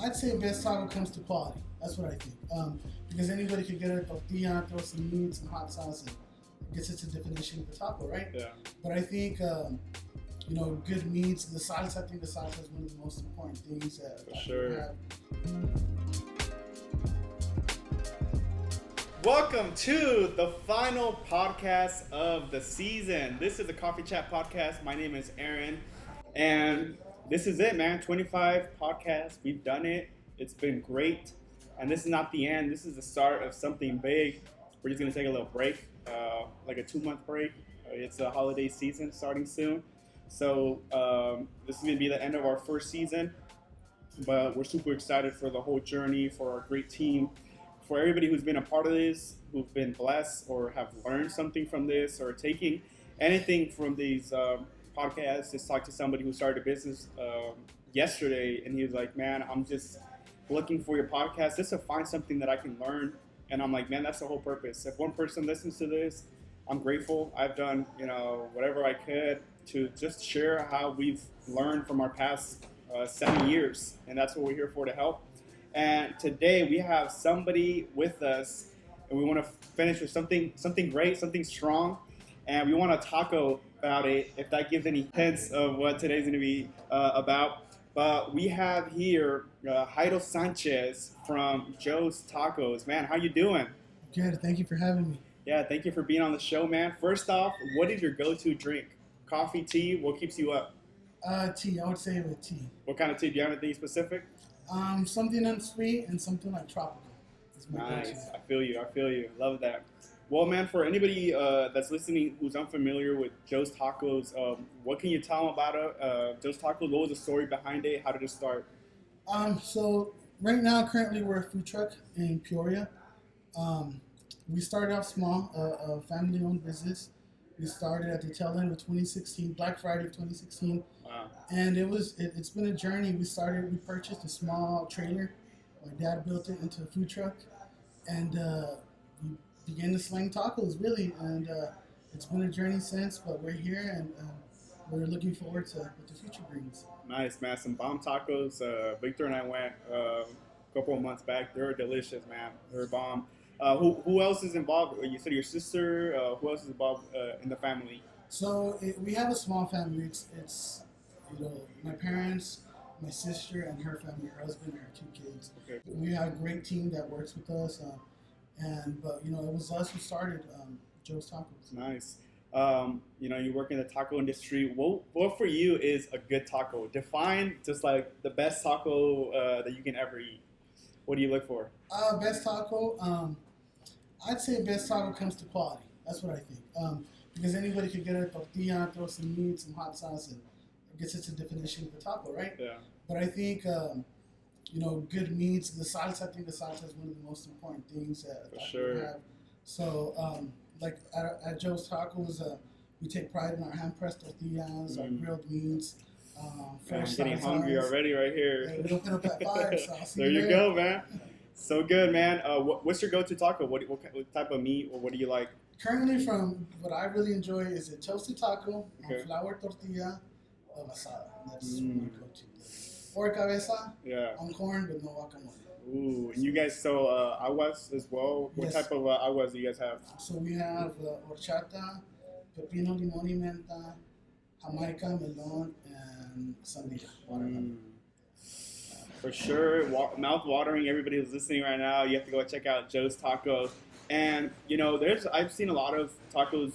I'd say best taco comes to quality. That's what I think. Because anybody could get a tortilla, throw some meat, some hot sauce, and it gets its definition of a taco, right? Yeah. But I think, good meats, the salsa. I think the salsa is one of the most important things that For sure. have. Welcome to the final podcast of the season. This is the Coffee Chat podcast. My name is Aaron, and this is it, man. 25 podcasts. We've done it. It's been great. And this is not the end. This is the start of something big. We're just going to take a little break, like a 2-month break. It's a holiday season starting soon. So this is going to be the end of our first season. But we're super excited for the whole journey, for our great team, for everybody who's been a part of this, who've been blessed or have learned something from this or taking anything from these podcasts. Just talked to somebody who started a business yesterday, and he was like, man, I'm just looking for your podcast just to find something that I can learn. And I'm like, man, that's the whole purpose. If one person listens to this, I'm grateful. I've done, whatever I could to just share how we've learned from our past 7 years. And that's what we're here for, to help. And today we have somebody with us, and we want to finish with something great, something strong, and we want to talk about it, if that gives any hints of what today's going to be about. But we have here Jairo Sanchez from Joe's Tacos. Man, how you doing? Good. Thank you for having me. Yeah, thank you for being on the show, man. First off, what is your go-to drink? Coffee, tea? What keeps you up? Tea. I would say with tea. What kind of tea? Do you have anything specific? Something unsweet and something like tropical. Nice. I feel you. Love that. Well, man, for anybody that's listening who's unfamiliar with Joe's Tacos, what can you tell them about Joe's Tacos? What was the story behind it? How did it start? So right now, currently, we're a food truck in Peoria. We started off small, a family-owned business. We started at the tail end of 2016, Black Friday of 2016. Wow. And it's been a journey. We purchased a small trailer. My dad built it into a food truck. And we began to slang tacos, really. And it's been a journey since, but we're here, and we're looking forward to what the future brings. Nice, man. Some bomb tacos. Victor and I went a couple of months back. They're delicious, man. They're bomb. Who else is involved? You said your sister. Who else is involved in the family? So we have a small family. It's my parents, my sister, and her family, her husband, and her 2 kids. Okay. We have a great team that works with us, but it was us who started Joe's Tacos. Nice. You work in the taco industry. What for you is a good taco? Define just like the best taco that you can ever eat. What do you look for? Best taco. I'd say best taco comes to quality. That's what I think. Because anybody could get a tortilla, throw some meat, some hot sauce, and it gets its definition of a taco, right? Yeah. But I think, good meats, the salsa. I think the salsa is one of the most important things that For sure. have. So, like at Joe's Tacos, we take pride in our hand-pressed tortillas, our grilled meats, fresh I'm getting salsas. hungry already right here. Yeah, we open up at 5, so I'll see There you you go, man. So good, man. What's your go-to taco? What type of meat, or what do you like? Currently, from what I really enjoy is a toasted taco Okay. on flour tortilla of asada. That's my go-to. Or cabeza on corn with no guacamole. Ooh, and you guys sell aguas as well? What Yes. type of aguas do you guys have? So we have horchata, pepino, limon y menta, jamaica, melon, and sandía. Watermelon. For sure, mouth watering. Everybody who's listening right now, you have to go check out Joe's Tacos. And I've seen a lot of tacos,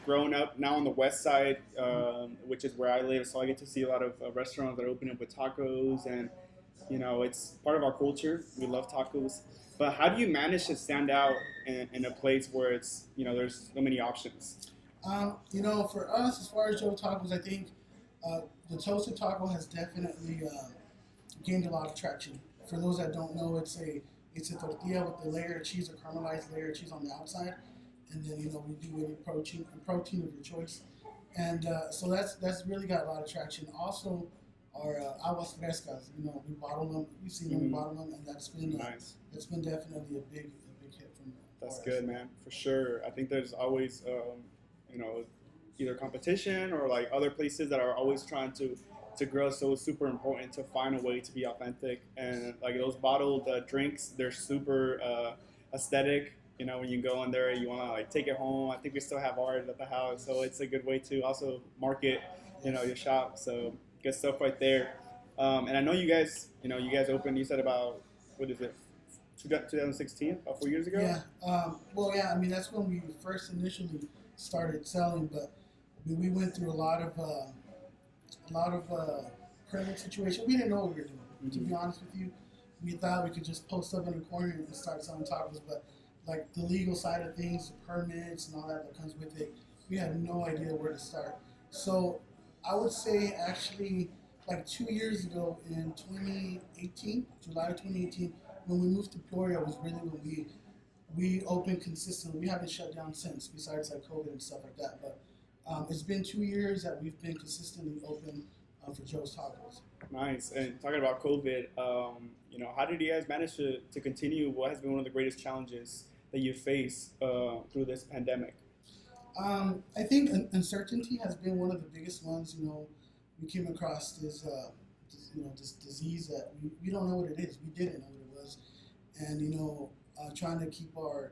growing up now on the west side, which is where I live. So I get to see a lot of restaurants that are opening up with tacos, and it's part of our culture. We love tacos. But how do you manage to stand out in a place where it's there's so many options? For us, as far as Joe Tacos, I think the toasted taco has definitely gained a lot of traction. For those that don't know, it's a tortilla with a layer of cheese, a caramelized layer of cheese on the outside, and then we do any protein of your choice, and so that's really got a lot of traction. Also, our aguas frescas, we bottle them. We've seen them bottle them, and that's been Nice. It's been definitely a big hit from. That's good, man. For sure. I think there's always either competition or like other places that are always trying to to grow. So it's super important to find a way to be authentic. And like those bottled drinks, they're super aesthetic. You know, when you go in there, you want to like take it home. I think we still have ours at the house, so it's a good way to also market, your shop. So good stuff right there. And I know you guys opened. You said about what is it, 2016, about 4 years ago. Yeah. Well, yeah. I mean, that's when we first initially started selling, but we went through a lot of permit situation. We didn't know what we were doing. To be honest with you, we thought we could just post up in a corner and start selling tacos, but like the legal side of things, the permits and all that comes with it, we had no idea where to start. So I would say actually like 2 years ago in 2018, July 2018, when we moved to Peoria was really when we opened consistently. We haven't shut down since, besides like COVID and stuff like that. But it's been 2 years that we've been consistently open for Joe's Tacos. Nice. And talking about COVID, how did you guys manage to continue? What has been one of the greatest challenges that you face through this pandemic? I think uncertainty has been one of the biggest ones. We came across this disease that we don't know what it is. We didn't know what it was, and trying to keep our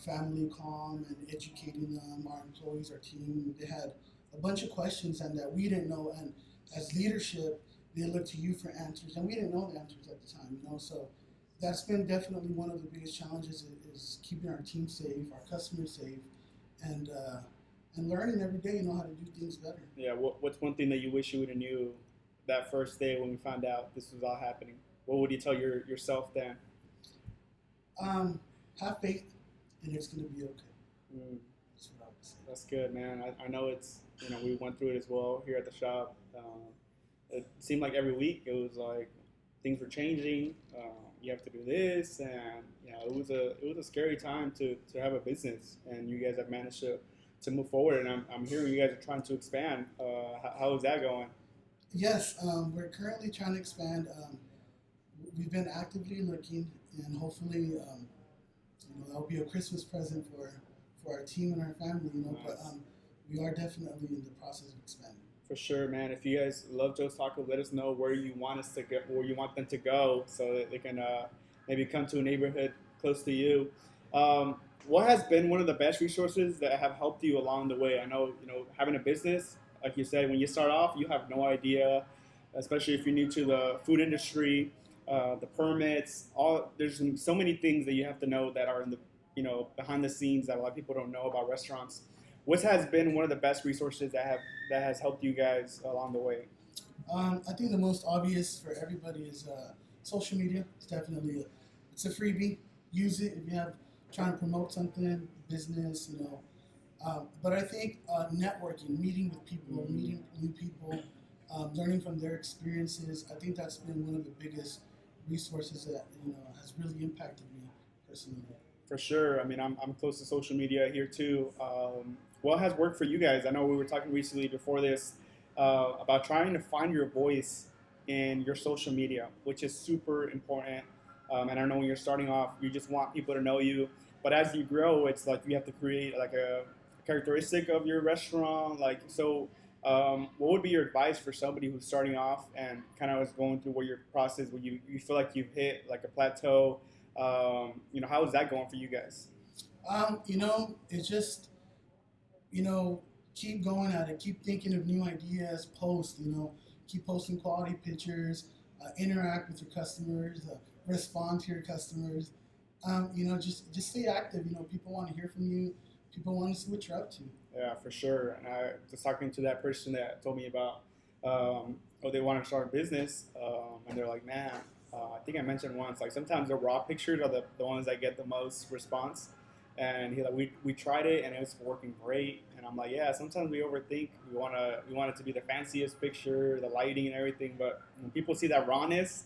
family calm and educating them, our employees, our team. They had a bunch of questions and that we didn't know, and as leadership, they looked to you for answers, and we didn't know the answers at the time. So that's been definitely one of the biggest challenges is keeping our team safe, our customers safe, and learning every day, how to do things better. Yeah. What's one thing that you wish you would have knew that first day when we found out this was all happening? What would you tell yourself then? Have faith, and it's going to be okay. That's what I would say. That's good, man. I know it's, we went through it as well here at the shop. It seemed like every week it was like things were changing. You have to do this, and it was a scary time to have a business, and you guys have managed to move forward. And I'm hearing you guys are trying to expand. How is that going? Yes, we're currently trying to expand. We've been actively looking, and hopefully, that'll be a Christmas present for our team and our family. Nice. But we are definitely in the process of expanding. For sure, man. If you guys love Joe's Tacos, let us know where you want us to go, where you want them to go, so that they can maybe come to a neighborhood close to you. What has been one of the best resources that have helped you along the way? I know, having a business, like you said, when you start off, you have no idea, especially if you're new to the food industry, the permits. There's so many things that you have to know that are in the, behind the scenes that a lot of people don't know about restaurants. What has been one of the best resources that has helped you guys along the way? I think the most obvious for everybody is social media. It's definitely it's a freebie. Use it if you have trying to promote something, business, But I think networking, meeting with people, meeting new people, learning from their experiences. I think that's been one of the biggest resources that has really impacted me personally. For sure. I mean, I'm close to social media here too. What has worked for you guys? I know we were talking recently before this about trying to find your voice in your social media, which is super important. And I know when you're starting off, you just want people to know you. But as you grow, it's like you have to create like a characteristic of your restaurant. What would be your advice for somebody who's starting off and kind of is going through your process where you feel like you've hit like a plateau? How is that going for you guys? It's just, keep going at it, keep thinking of new ideas, keep posting quality pictures, interact with your customers, respond to your customers. Just stay active. People want to hear from you. People want to see what you're up to. Yeah, for sure. And I was talking to that person that told me about, they want to start a business, and they're like, man, I think I mentioned once, like sometimes the raw pictures are the ones that get the most response. And he's like, we tried it and it was working great. And I'm like, yeah, sometimes we overthink. We want it to be the fanciest picture, the lighting and everything. But when people see that rawness,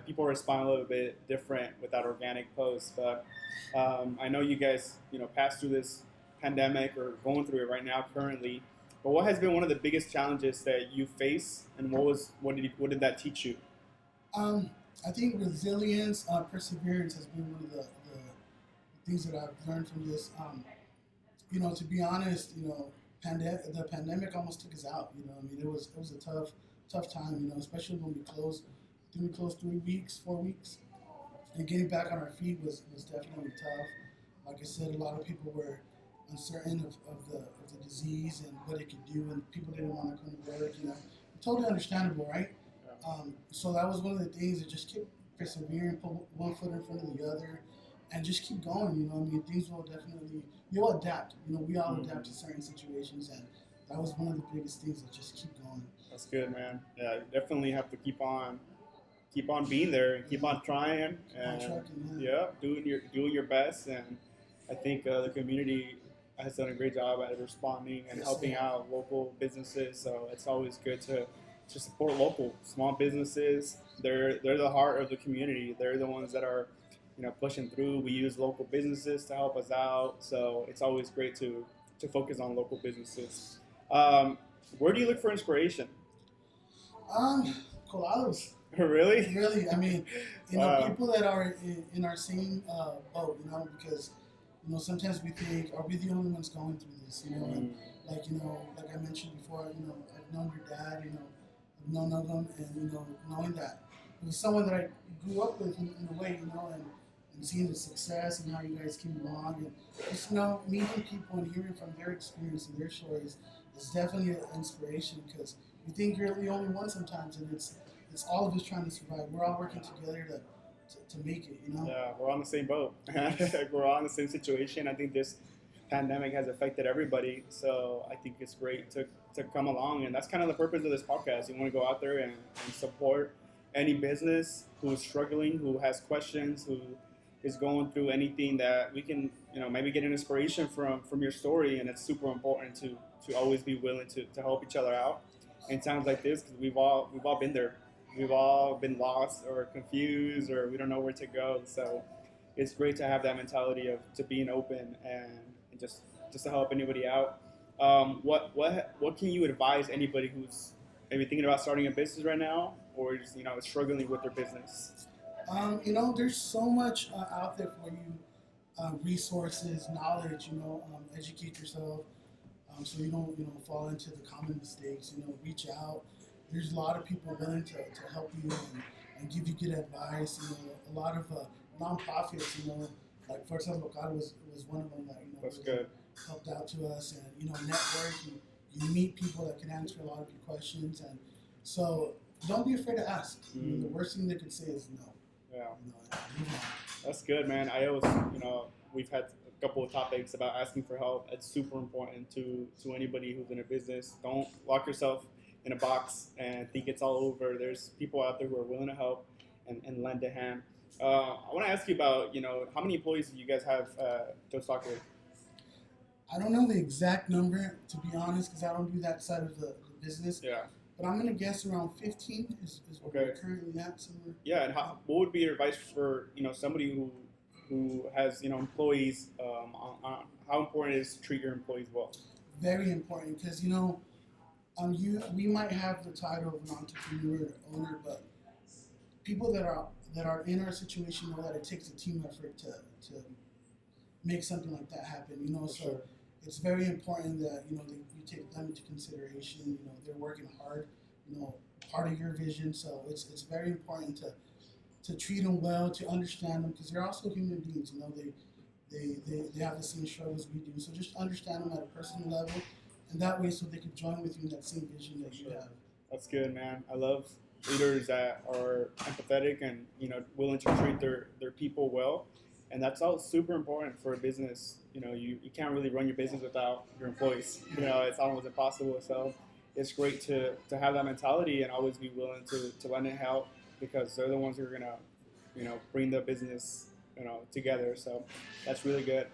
people respond a little bit different with that organic post. But I know you guys, passed through this pandemic or going through it right now currently. But what has been one of the biggest challenges that you face, and what did that teach you? I think resilience, perseverance has been one of the things that I've learned from this. To be honest, the pandemic almost took us out. It was a tough time, especially when we closed. I think we closed 3 weeks, 4 weeks, and getting back on our feet was definitely tough. Like I said, a lot of people were uncertain of the disease and what it could do, and people didn't want to come to work. Totally understandable, right? So that was one of the things that just keep persevering, put one foot in front of the other, and just keep going. Things will definitely you'll adapt. We all adapt to certain situations, and that was one of the biggest things that just keep going. That's good, man. Yeah, you definitely have to keep on being there and keep on trying and Trucking, yeah, doing your best. And I think the community has done a great job at responding and Yes, helping sir. out local businesses. So it's always good to support local small businesses. They're the heart of the community. They're the ones that are pushing through. We use local businesses to help us out. So it's always great to focus on local businesses. Where do you look for inspiration? Colados. Really? Really, Wow. people that are in our same boat, because, sometimes we think, are we the only ones going through this, and like I mentioned before, I've known your dad, I've known of him, and, knowing that it was someone that I grew up with in a way, and seeing the success and how you guys came along, and just, meeting people and hearing from their experience and their stories is definitely an inspiration because you think you're the only one sometimes, and it's all of us trying to survive. We're all working together to make it. Yeah, we're on the same boat. We're all in the same situation. I think this pandemic has affected everybody. So I think it's great to come along. And that's kind of the purpose of this podcast. You want to go out there and support any business who is struggling, who has questions, who is going through anything that we can, maybe get an inspiration from your story. And it's super important to always be willing to help each other out in times like this because we've all been there. We've all been lost or confused or we don't know where to go. So it's great to have that mentality of to being open and just to help anybody out. What can you advise anybody who's maybe thinking about starting a business right now or just struggling with their business? There's so much out there for you, resources, knowledge. Educate yourself, so you don't fall into the common mistakes. Reach out. There's a lot of people willing to help you and give you good advice. A lot of nonprofits. Like for example, God was one of them that That's really good. helped out to us, and network. You meet people that can answer a lot of your questions, and so don't be afraid to ask. The worst thing they could say is no. Yeah. Move on. That's good, man. I always, we've had a couple of topics about asking for help. It's super important to anybody who's in a business. Don't lock yourself in a box and think it's all over. There's people out there who are willing to help and lend a hand. I want to ask you about, how many employees do you guys have, Joe's Taco? I don't know the exact number, to be honest, because I don't do that side of the business. Yeah. But I'm going to guess around 15 is what Okay. we're currently at somewhere. Yeah, and what would be your advice for, somebody who has, employees, on how important it is to treat your employees well? Very important because, we might have the title of an entrepreneur or owner, but people that are in our situation know that it takes a team effort to make something like that happen. So Sure. it's very important that you take them into consideration. They're working hard. Part of your vision. So it's very important to treat them well, to understand them because they're also human beings. They have the same struggles we do. So just understand them at a personal level, and that way, so they can join with you in that same vision that you have. That's good, man. I love leaders that are empathetic and willing to treat their people well, and that's all super important for a business. You can't really run your business without your employees. It's almost impossible. So it's great to have that mentality and always be willing to lend a help because they're the ones who are gonna bring the business together. So that's really good.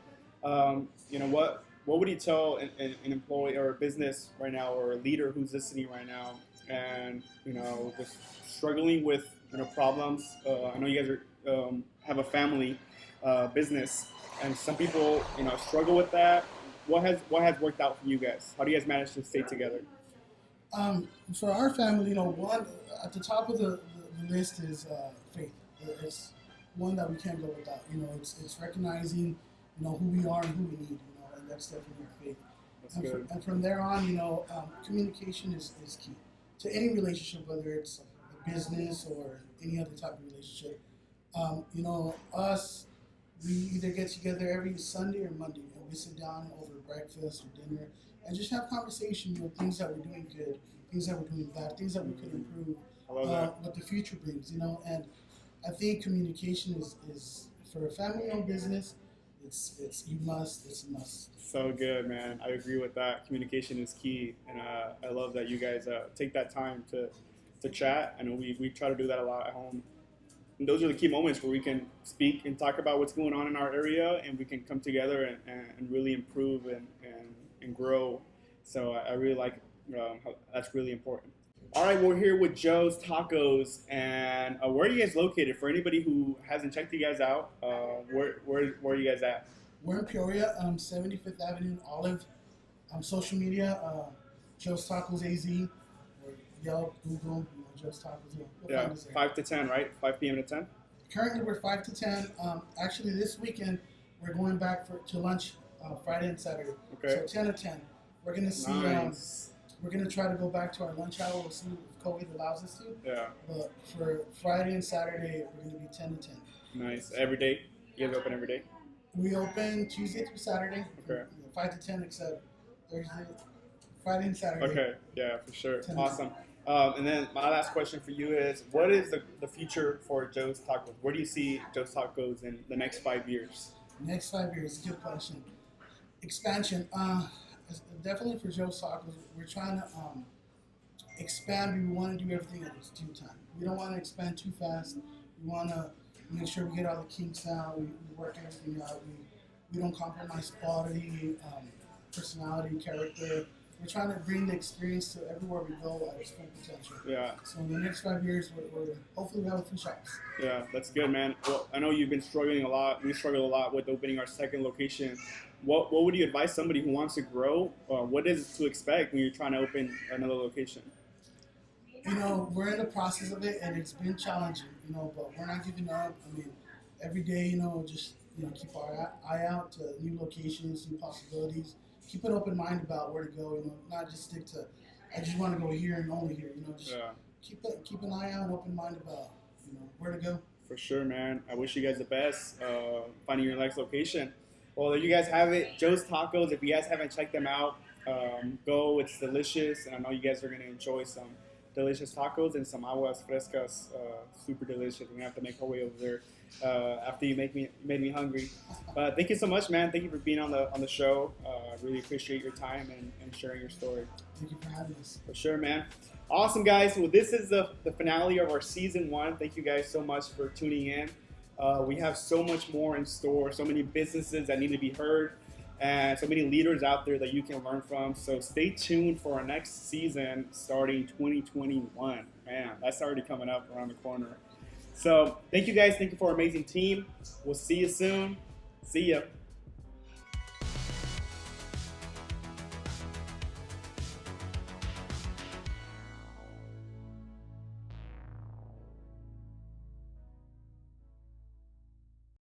What would you tell an employee or a business right now or a leader who's listening right now and just struggling with problems? I know you guys are have a family business, and some people struggle with that. What has worked out for you guys? How do you guys manage to stay together? For our family, one at the top of the list is faith. It's one that we can't go without. It's recognizing who we are and who we need. And that's definitely our faith. That's good. And from there on, communication is key. to any relationship, whether it's a business or any other type of relationship. You know, us, we either get together every Sunday or Monday, and we sit down over breakfast or dinner and just have conversation. You know, things that we're doing good, things that we're doing bad, things that we could improve, I love that. what the future brings. You know, and I think communication is for a family-owned business. It's a must. So good, man. I agree with that. Communication is key, and I love that you guys take that time to chat. I know we try to do that a lot at home. And those are the key moments where we can speak and talk about what's going on in our area, and we can come together and really improve and grow. So I really like how that's really important. All right, we're here with Joe's Tacos, and where are you guys located? For anybody who hasn't checked you guys out, where are you guys at? We're in Peoria, 75th Avenue, Olive. Social media, Joe's Tacos AZ, or Yelp, Google, you know, Joe's Tacos. You'll Yeah, find us there. 5 to 10, right? 5 p.m. to 10? Currently, we're 5 to 10. Actually, this weekend, we're going back to lunch Friday and Saturday. Okay. So 10 to 10. We're going to see, Nice. we're going to try to go back to our lunch hour. We'll see if COVID allows us to. Yeah, But for Friday and Saturday, we're going to be 10 to 10. nice. Every day? You guys open every day? We open Tuesday through Saturday, Okay. 5 to 10, except Thursday, Friday and Saturday. Okay, yeah, for sure. 10 to Awesome. And then my last question for you is, what is the future for Joe's Tacos? Where do you see Joe's Tacos in the next 5 years? Next 5 years, good question. Expansion. Definitely for Joe's Tacos, we're trying to expand. We want to do everything at its due time. We don't want to expand too fast. We want to make sure we get all the kinks out. We work everything out. We don't compromise quality, personality, character. We're trying to bring the experience to everywhere we go at its full potential. Yeah, So in the next 5 years, we're hopefully we have a few shops. yeah, that's good, man. Well, I know you've been struggling a lot. We struggle a lot with opening our second location. What would you advise somebody who wants to grow? What is to expect when you're trying to open another location? You know, we're in the process of it, and it's been challenging, you know, but we're not giving up. I mean, every day, you know, just, you know, keep our eye out to new locations, new possibilities. Keep an open mind about where to go, you know, not just stick to, I just want to go here and only here, you know, just Yeah, keep an eye out, an open mind about, you know, where to go. for sure, man. I wish you guys the best finding your next location. Well, there you guys have it. Joe's Tacos. If you guys haven't checked them out, go. It's delicious, and I know you guys are going to enjoy some delicious tacos and some aguas frescas. Super delicious. We're going to have to make our way over there after you made me hungry. But thank you so much, man. Thank you for being on the show. I really appreciate your time and sharing your story. Thank you for having us. For sure, man. Awesome, guys. Well, this is the finale of our season 1. Thank you guys so much for tuning in. We have so much more in store, so many businesses that need to be heard, and so many leaders out there that you can learn from. So stay tuned for our next season starting 2021. Man, that's already coming up around the corner. So thank you guys. Thank you for our amazing team. We'll see you soon. See ya.